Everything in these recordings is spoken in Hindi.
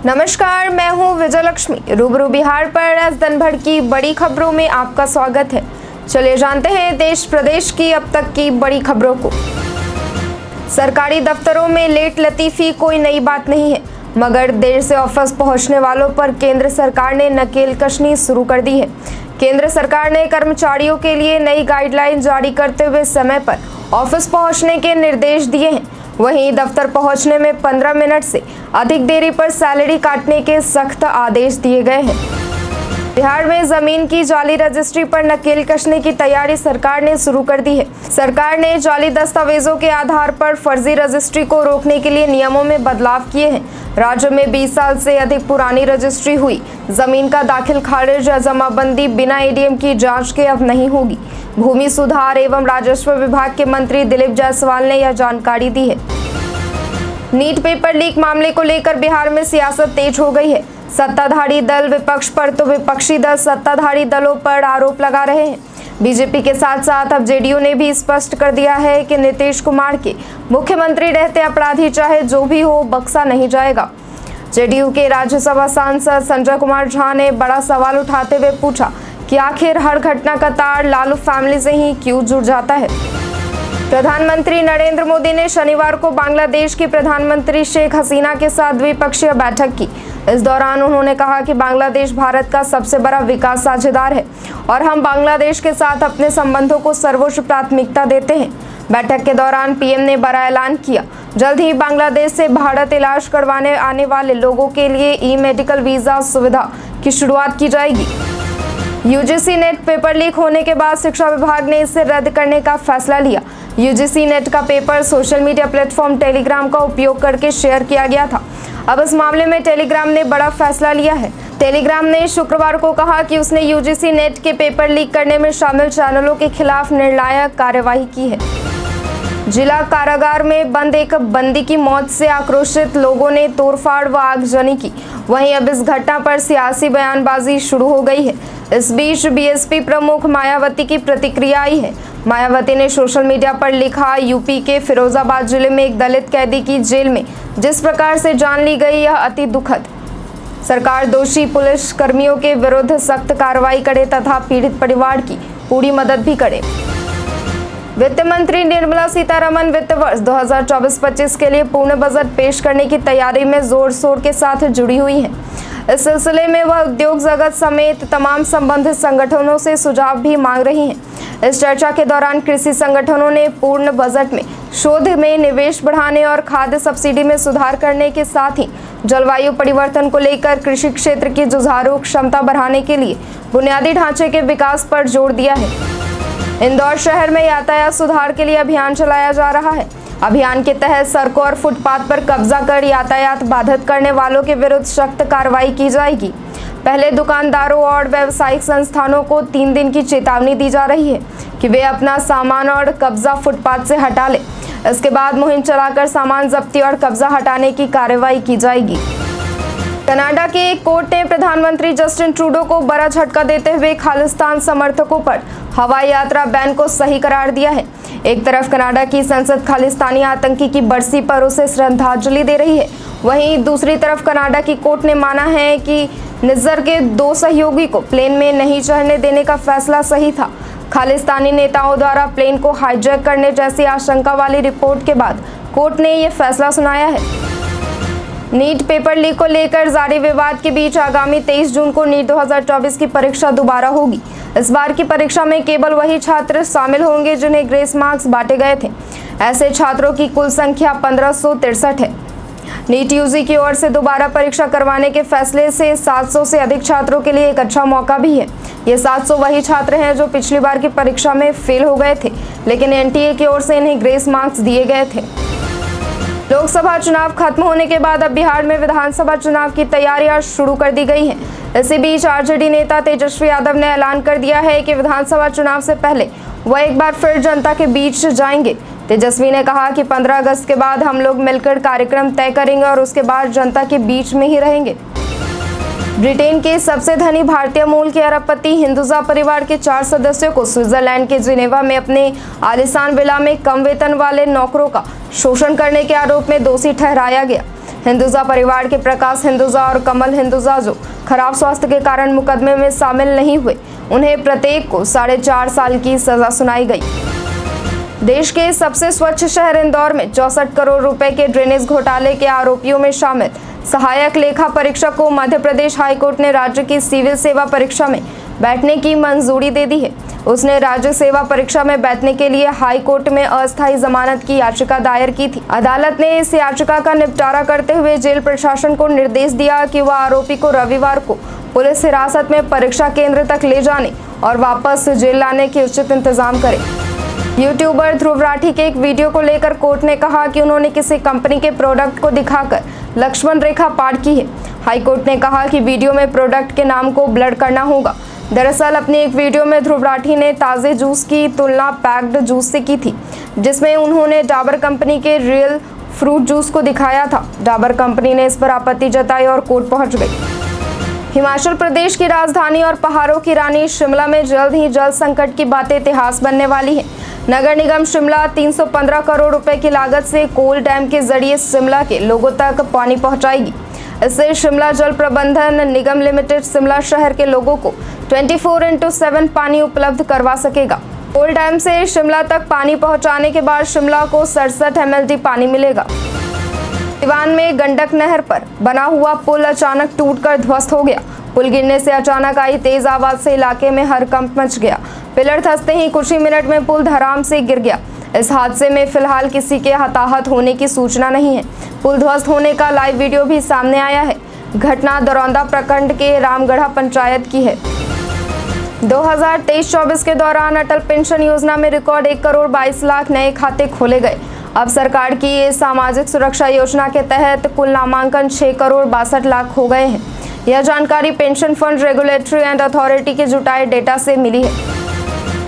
नमस्कार, मैं हूं विजयलक्ष्मी। रूबरू बिहार पर आज दिन भर की बड़ी खबरों में आपका स्वागत है। चलिए जानते हैं देश प्रदेश की अब तक की बड़ी खबरों को। सरकारी दफ्तरों में लेट लतीफी कोई नई बात नहीं है, मगर देर से ऑफिस पहुंचने वालों पर केंद्र सरकार ने नकेल कसनी शुरू कर दी है। केंद्र सरकार ने कर्मचारियों के लिए नई गाइडलाइन जारी करते हुए समय पर ऑफिस पहुंचने के निर्देश दिए हैं। वहीं दफ्तर पहुंचने में 15 मिनट से अधिक देरी पर सैलरी काटने के सख्त आदेश दिए गए हैं। बिहार में जमीन की जाली रजिस्ट्री पर नकेल कसने की तैयारी सरकार ने शुरू कर दी है। सरकार ने जाली दस्तावेजों के आधार पर फर्जी रजिस्ट्री को रोकने के लिए नियमों में बदलाव किए हैं। राज्य में 20 साल से अधिक पुरानी रजिस्ट्री हुई जमीन का दाखिल खारिज या जमाबंदी बिना एडीएम की जांच के अब नहीं होगी। भूमि सुधार एवं राजस्व विभाग के मंत्री दिलीप जायसवाल ने यह जानकारी दी है। नीट पेपर लीक मामले को लेकर बिहार में सियासत तेज हो गई है। सत्ताधारी दल विपक्ष पर तो विपक्षी दल सत्ताधारी दलों पर आरोप लगा रहे हैं। बीजेपी के साथ साथ अब जेडीयू ने भी स्पष्ट कर दिया है कि नीतीश कुमार के मुख्यमंत्री रहते अपराधी चाहे जो भी हो बख्शा नहीं जाएगा। जेडीयू के राज्यसभा सांसद संजय कुमार झा ने बड़ा सवाल उठाते हुए पूछा कि आखिर हर घटना का तार लालू फैमिली से ही क्यों जुड़ जाता है। प्रधानमंत्री नरेंद्र मोदी ने शनिवार को बांग्लादेश की प्रधानमंत्री शेख हसीना के साथ द्विपक्षीय बैठक की। इस दौरान उन्होंने कहा कि बांग्लादेश भारत का सबसे बड़ा विकास साझेदार है और हम बांग्लादेश के साथ अपने संबंधों को सर्वोच्च प्राथमिकता देते हैं। बैठक के दौरान पीएम ने बड़ा ऐलान किया, जल्द ही बांग्लादेश से भारत इलाज करवाने आने वाले लोगों के लिए ई मेडिकल वीजा सुविधा की शुरुआत की जाएगी। यूजीसी नेट पेपर लीक होने के बाद शिक्षा विभाग ने इसे रद्द करने का फैसला लिया। यूजीसी नेट का paper social media platform Telegram का उपयोग करके शेयर किया गया था। अब इस मामले में टेलीग्राम ने बड़ा फैसला लिया है। टेलीग्राम ने शुक्रवार को कहा कि उसने यूजीसी नेट के पेपर लीक करने में शामिल चैनलों के खिलाफ निर्णायक कार्यवाही की है। जिला कारागार में बंद एक बंदी की मौत से आक्रोशित लोगों ने तोड़फाड़ व आगजनी की। वहीं अब इस घटना पर सियासी बयानबाजी शुरू हो गई है। इस बीच बीएसपी प्रमुख मायावती की प्रतिक्रिया आई है। मायावती ने सोशल मीडिया पर लिखा, यूपी के फिरोजाबाद जिले में एक दलित कैदी की जेल में जिस प्रकार से जान ली गई यह अति दुखद। सरकार दोषी पुलिस कर्मियों के विरुद्ध सख्त कार्रवाई करे तथा पीड़ित परिवार की पूरी मदद भी करे। वित्त मंत्री निर्मला सीतारमण वित्त वर्ष 2024-25 के लिए पूर्ण बजट पेश करने की तैयारी में जोर शोर के साथ जुड़ी हुई हैं। इस सिलसिले में वह उद्योग जगत समेत तमाम संबंधित संगठनों से सुझाव भी मांग रही हैं। इस चर्चा के दौरान कृषि संगठनों ने पूर्ण बजट में शोध में निवेश बढ़ाने और खाद्य सब्सिडी में सुधार करने के साथ ही जलवायु परिवर्तन को लेकर कृषि क्षेत्र की जुझारू क्षमता बढ़ाने के लिए बुनियादी ढांचे के विकास पर जोर दिया है। इंदौर शहर में यातायात सुधार के लिए अभियान चलाया जा रहा है। अभियान के तहत सड़कों और फुटपाथ पर कब्जा कर यातायात बाधित करने वालों के विरुद्ध सख्त कार्रवाई की जाएगी। पहले दुकानदारों और व्यावसायिक संस्थानों को 3 दिन की चेतावनी दी जा रही है कि वे अपना सामान और कब्जा फुटपाथ से हटा लें। इसके बाद मुहिम चलाकर सामान जब्ती और कब्जा हटाने की कार्रवाई की जाएगी। कनाडा के एक कोर्ट ने प्रधानमंत्री जस्टिन ट्रूडो को बड़ा झटका देते हुए खालिस्तान समर्थकों पर हवाई यात्रा बैन को सही करार दिया है। एक तरफ कनाडा की संसद खालिस्तानी आतंकी की बरसी पर उसे श्रद्धांजलि दे रही है, वहीं दूसरी तरफ कनाडा की कोर्ट ने माना है कि निज्जर के 2 सहयोगी को प्लेन में नहीं चढ़ने देने का फैसला सही था। खालिस्तानी नेताओं द्वारा प्लेन को हाईजैक करने जैसी आशंका वाली रिपोर्ट के बाद कोर्ट ने यह फैसला सुनाया है। नीट पेपर लीक को लेकर जारी विवाद के बीच आगामी 23 जून को नीट 2024 की परीक्षा दोबारा होगी। इस बार की परीक्षा में केवल वही छात्र शामिल होंगे जिन्हें ग्रेस मार्क्स बांटे गए थे। ऐसे छात्रों की कुल संख्या 1563 है। नीट यूजी की ओर से दोबारा परीक्षा करवाने के फैसले से 700 से अधिक छात्रों के लिए एक अच्छा मौका भी है। ये 700 वही छात्र हैं जो पिछली बार की परीक्षा में फेल हो गए थे, लेकिन एनटीए की ओर से इन्हें ग्रेस मार्क्स दिए गए थे। लोकसभा चुनाव खत्म होने के बाद अब बिहार में विधानसभा चुनाव की तैयारियां शुरू कर दी गई हैं। इसी बीच आरजेडी नेता तेजस्वी यादव ने ऐलान कर दिया है कि विधानसभा चुनाव से पहले वह एक बार फिर जनता के बीच जाएंगे। तेजस्वी ने कहा कि 15 अगस्त के बाद हम लोग मिलकर कार्यक्रम तय करेंगे और उसके बाद जनता के बीच में ही रहेंगे। ब्रिटेन के सबसे धनी भारतीय मूल के अरबपति हिंदुजा परिवार के 4 सदस्यों को स्विट्जरलैंड के जिनेवा में अपने आलीशान विला में कम वेतन वाले नौकरों का शोषण करने के आरोप में दोषी ठहराया गया। हिंदुजा परिवार के प्रकाश हिंदुजा और कमल हिंदुजा, जो खराब स्वास्थ्य के कारण मुकदमे में शामिल नहीं हुए, उन्हें प्रत्येक को 4.5 साल की सजा सुनाई गई। देश के सबसे स्वच्छ शहर इंदौर में 64 करोड़ रुपए के ड्रेनेज घोटाले के आरोपियों में शामिल सहायक लेखा परीक्षक को मध्य प्रदेश हाईकोर्ट ने राज्य की सिविल सेवा परीक्षा में बैठने की मंजूरी दे दी है। उसने राज्य सेवा परीक्षा में बैठने के लिए हाई कोर्ट में अस्थायी जमानत की याचिका दायर की थी। अदालत ने इस याचिका का निपटारा करते हुए जेल प्रशासन को निर्देश दिया कि वह आरोपी को रविवार को पुलिस हिरासत में परीक्षा केंद्र तक ले जाने और वापस जेल लाने के उचित इंतजाम करे। यूट्यूबर ध्रुव राठी के एक वीडियो को लेकर कोर्ट ने कहा कि उन्होंने किसी कंपनी के प्रोडक्ट को दिखाकर लक्ष्मण रेखा पार की है। हाईकोर्ट ने कहा कि वीडियो में प्रोडक्ट के नाम को ब्लर करना होगा। दरअसल अपनी एक वीडियो में ध्रुव राठी ने ताज़े जूस की तुलना पैक्ड जूस से की थी, जिसमें उन्होंने डाबर कंपनी के रियल फ्रूट जूस को दिखाया था। डाबर कंपनी ने इस पर आपत्ति जताई और कोर्ट पहुंच गई। हिमाचल प्रदेश की राजधानी और पहाड़ों की रानी शिमला में जल्द ही जल संकट की बातें इतिहास बनने वाली है। नगर निगम शिमला 315 करोड़ रुपए की लागत से कोल डैम के जरिए शिमला के लोगों तक पानी पहुंचाएगी। इससे शिमला जल प्रबंधन निगम लिमिटेड शिमला शहर के लोगों को 24/7 पानी उपलब्ध करवा सकेगा। कोल डैम से शिमला तक पानी पहुंचाने के बाद शिमला को 67 MLD पानी मिलेगा। सिवान में गंडक नहर पर बना हुआ पुल अचानक टूटकर ध्वस्त हो गया। पुल गिरने से अचानक आई तेज आवाज से इलाके में हड़कंप मच गया। पिलर धंसते ही कुछ ही मिनट में पुल धड़ाम से गिर गया। इस हादसे में फिलहाल किसी के हताहत होने की सूचना नहीं है। पुल ध्वस्त होने का लाइव वीडियो भी सामने आया है। घटना दरौंदा प्रखंड के रामगढ़ा पंचायत की है। 2023-24 के दौरान अटल पेंशन योजना में रिकॉर्ड 1 करोड़ 22 लाख नए खाते खोले गए। अब सरकार की इस सामाजिक सुरक्षा योजना के तहत कुल नामांकन 6 करोड़ 62 लाख हो गए हैं। यह जानकारी pension fund regulatory and authority के जुटाए डेटा से मिली है।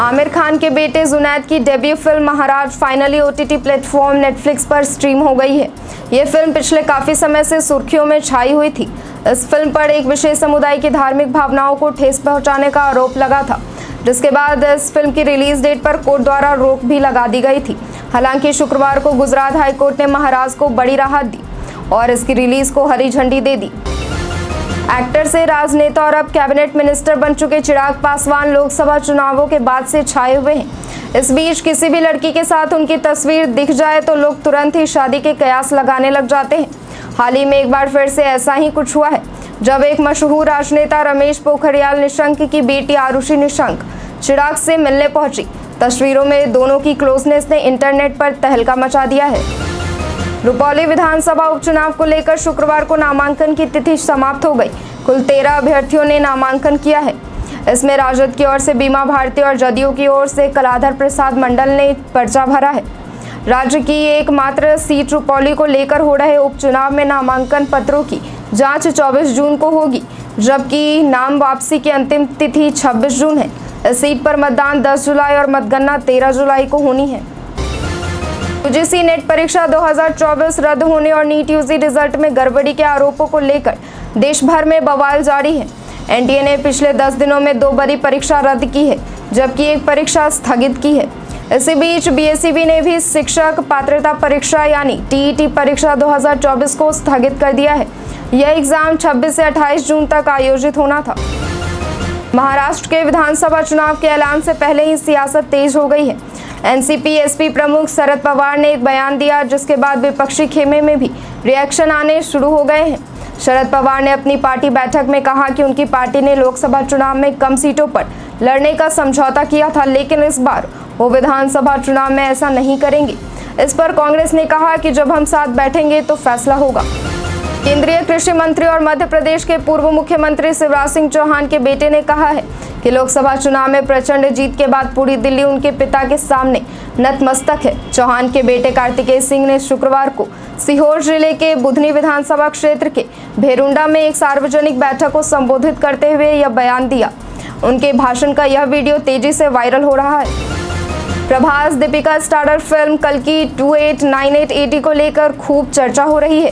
आमिर खान के बेटे जुनैद की डेब्यू फिल्म महाराज फाइनली OTT प्लेटफॉर्म नेटफ्लिक्स पर स्ट्रीम हो गई है। ये फिल्म पिछले काफी समय से सुर्खियों में छाई हुई थी। इस फिल्म पर एक विशेष समुदाय की धार्मिक भावनाओं को ठेस पहुंचाने का आरोप लगा था, जिसके बाद इस फिल्म की रिलीज डेट पर कोर्ट द्वारा रोक भी लगा दी गई थी। हालांकि शुक्रवार को गुजरात हाईकोर्ट ने महाराज को बड़ी राहत दी और इसकी रिलीज को हरी झंडी दे दी। एक्टर से राजनेता और अब कैबिनेट मिनिस्टर बन चुके चिराग पासवान लोकसभा चुनावों के बाद से छाए हुए हैं। इस बीच किसी भी लड़की के साथ उनकी तस्वीर दिख जाए तो लोग तुरंत ही शादी के कयास लगाने लग जाते हैं। हाल ही में एक बार फिर से ऐसा ही कुछ हुआ है, जब एक मशहूर राजनेता रमेश पोखरियाल निशंक की बेटी आरुषि निशंक चिराग से मिलने पहुंची। तस्वीरों में दोनों की क्लोजनेस ने इंटरनेट पर तहलका मचा दिया है। रुपौली विधानसभा उपचुनाव को लेकर शुक्रवार को नामांकन की तिथि समाप्त हो गई। कुल 13 अभ्यर्थियों ने नामांकन किया है। इसमें राजद की ओर से बीमा भारती और जदयू की ओर से कलाधर प्रसाद मंडल ने पर्चा भरा है। राज्य की एकमात्र सीट रुपौली को लेकर हो रहे उपचुनाव में नामांकन पत्रों की जांच 24 जून को होगी, जबकि नाम वापसी की अंतिम तिथि 26 जून है। इस सीट पर मतदान 10 जुलाई और मतगणना 13 जुलाई को होनी है। UGC नेट परीक्षा 2024 रद्द होने और नीट UG रिजल्ट में गड़बड़ी के आरोपों को लेकर देश भर में बवाल जारी है। NTA ने पिछले 10 दिनों में 2 बड़ी परीक्षा रद्द की है, जबकि एक परीक्षा स्थगित की है। इसी बीच BSEB ने भी शिक्षक पात्रता परीक्षा यानी TET परीक्षा 2024 को स्थगित कर दिया है। यह एग्जाम 26 से 28 जून तक आयोजित होना था। महाराष्ट्र के विधानसभा चुनाव के ऐलान से पहले ही सियासत तेज हो गई है। NCP-SP प्रमुख शरद पवार ने एक बयान दिया, जिसके बाद विपक्षी खेमे में भी रिएक्शन आने शुरू हो गए हैं। शरद पवार ने अपनी पार्टी बैठक में कहा कि उनकी पार्टी ने लोकसभा चुनाव में कम सीटों पर लड़ने का समझौता किया था, लेकिन इस बार वो विधानसभा चुनाव में ऐसा नहीं करेंगे। इस पर कांग्रेस ने कहा कि जब हम साथ बैठेंगे तो फैसला होगा। केंद्रीय कृषि मंत्री और मध्य प्रदेश के पूर्व मुख्यमंत्री शिवराज सिंह चौहान के बेटे ने कहा है कि लोकसभा चुनाव में प्रचंड जीत के बाद पूरी दिल्ली उनके पिता के सामने नतमस्तक है। चौहान के बेटे कार्तिकेय सिंह ने शुक्रवार को सीहोर जिले के बुधनी विधानसभा क्षेत्र के भेरुंडा में एक सार्वजनिक बैठक को संबोधित करते हुए यह बयान दिया। उनके भाषण का यह वीडियो तेजी से वायरल हो रहा है। प्रभास दीपिका स्टारर फिल्म कल्कि 2898 AD को लेकर खूब चर्चा हो रही है।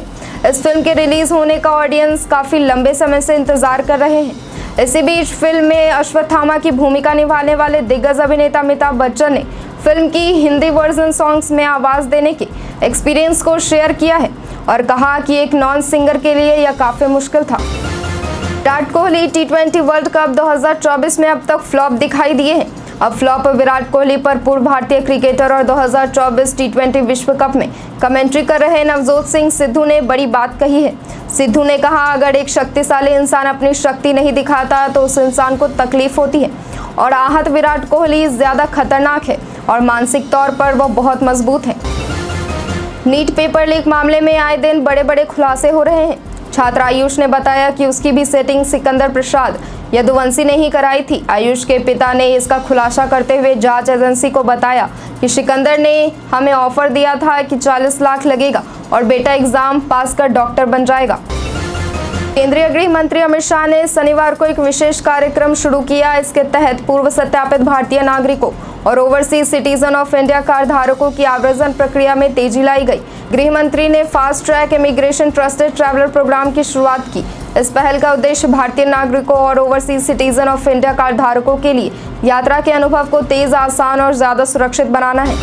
इस फिल्म के रिलीज होने का ऑडियंस काफी लंबे समय से इंतजार कर रहे हैं। इसी बीच फिल्म में अश्वत्थामा की भूमिका निभाने वाले दिग्गज अभिनेता अमिताभ बच्चन ने फिल्म की हिंदी वर्जन सॉन्ग्स में आवाज देने के एक्सपीरियंस को शेयर किया है। और कहा कि एक नॉन सिंगर के लिए यह काफी मुश्किल था। विराट कोहली टी20 वर्ल्ड कप 2024 में अब तक फ्लॉप दिखाई दिए हैं। अब फ्लॉप विराट कोहली पर पूर्व भारतीय क्रिकेटर और 2024 टी20 विश्व कप में कमेंट्री कर रहे नवजोत सिंह सिद्धू ने बड़ी बात कही है। सिद्धू ने कहा, अगर एक शक्तिशाली इंसान अपनी शक्ति नहीं दिखाता तो उस इंसान को तकलीफ होती है और आहत विराट कोहली ज्यादा खतरनाक है और मानसिक तौर पर वह बहुत मजबूत है। नीट पेपर लीक मामले में आए दिन बड़े बड़े खुलासे हो रहे हैं। छात्र आयुष ने बताया कि उसकी भी सेटिंग सिकंदर प्रसाद यदुवंशी ने ही कराई थी। आयुष के पिता ने इसका खुलासा करते हुए जांच एजेंसी को बताया कि सिकंदर ने हमें ऑफर दिया था कि 40 लाख लगेगा और बेटा एग्जाम पास कर डॉक्टर बन जाएगा। केंद्रीय गृह मंत्री अमित शाह ने शनिवार को एक विशेष कार्यक्रम शुरू किया। इसके तहत पूर्व सत्यापित भारतीय नागरिकों और overseas citizen of India card धारकों की आवेदन प्रक्रिया में तेजी लाई गई। गृह मंत्री ने fast track immigration trusted traveller programme की शुरुआत की। इस पहल का उद्देश्य भारतीय नागरिकों और overseas citizen of India card धारकों के लिए यात्रा के अनुभव को तेज, आसान और ज्यादा सुरक्षित बनाना है।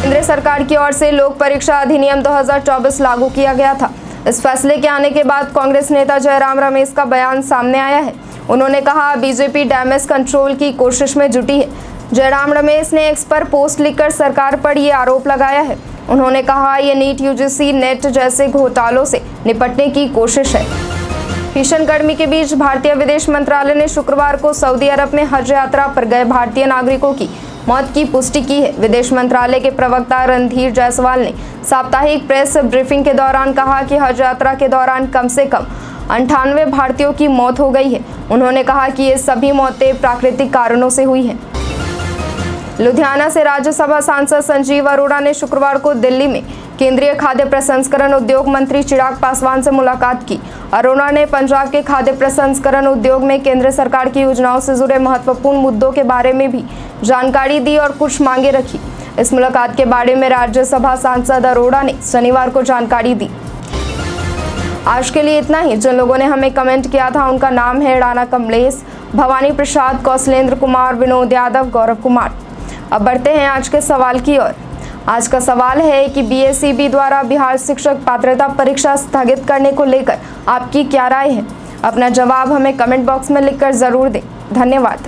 केंद्र सरकार की ओर से लोक परीक्षा अधिनियम 2024 लागू किया गया था। इस फैसले के आने के बाद कांग्रेस नेता जयराम रमेश का बयान सामने आया है। उन्होंने कहा, बीजेपी डैमेज कंट्रोल की कोशिश में जुटी है। जयराम रमेश ने एक्स पर पोस्ट लिखकर सरकार पर ये आरोप लगाया है। उन्होंने कहा, ये नीट, यूजीसी, नेट जैसे घोटालों से निपटने की कोशिश है। भीषण गर्मी के बीच भारतीय विदेश मंत्रालय ने शुक्रवार को सऊदी अरब में हज यात्रा पर गए भारतीय नागरिकों की मौत की पुष्टि की है। विदेश मंत्रालय के प्रवक्ता रणधीर जायसवाल ने साप्ताहिक प्रेस ब्रीफिंग के दौरान कहा कि हज यात्रा के दौरान कम से कम 98 भारतीयों की मौत हो गई है। उन्होंने कहा कि ये सभी मौतें प्राकृतिक कारणों से हुई हैं। लुधियाना से राज्यसभा सांसद संजीव अरोड़ा ने शुक्रवार को दिल्ली में केंद्रीय खाद्य प्रसंस्करण उद्योग मंत्री चिराग पासवान से मुलाकात की। अरोड़ा ने पंजाब के खाद्य प्रसंस्करण उद्योग में केंद्र सरकार की योजनाओं से जुड़े महत्वपूर्ण मुद्दों के बारे में भी जानकारी दी और कुछ मांगे रखी। इस मुलाकात के बारे में राज्यसभा सांसद अरोड़ा ने शनिवार को जानकारी दी। आज के लिए इतना ही। जिन लोगों ने हमें कमेंट किया था उनका नाम है राणा कमलेश, भवानी प्रसाद, कौशलेंद्र कुमार, विनोद यादव, गौरव कुमार। अब बढ़ते हैं आज के सवाल की ओर। आज का सवाल है कि बीएसईबी द्वारा बिहार शिक्षक पात्रता परीक्षा स्थगित करने को लेकर आपकी क्या राय है? अपना जवाब हमें कमेंट बॉक्स में लिखकर जरूर दें। धन्यवाद।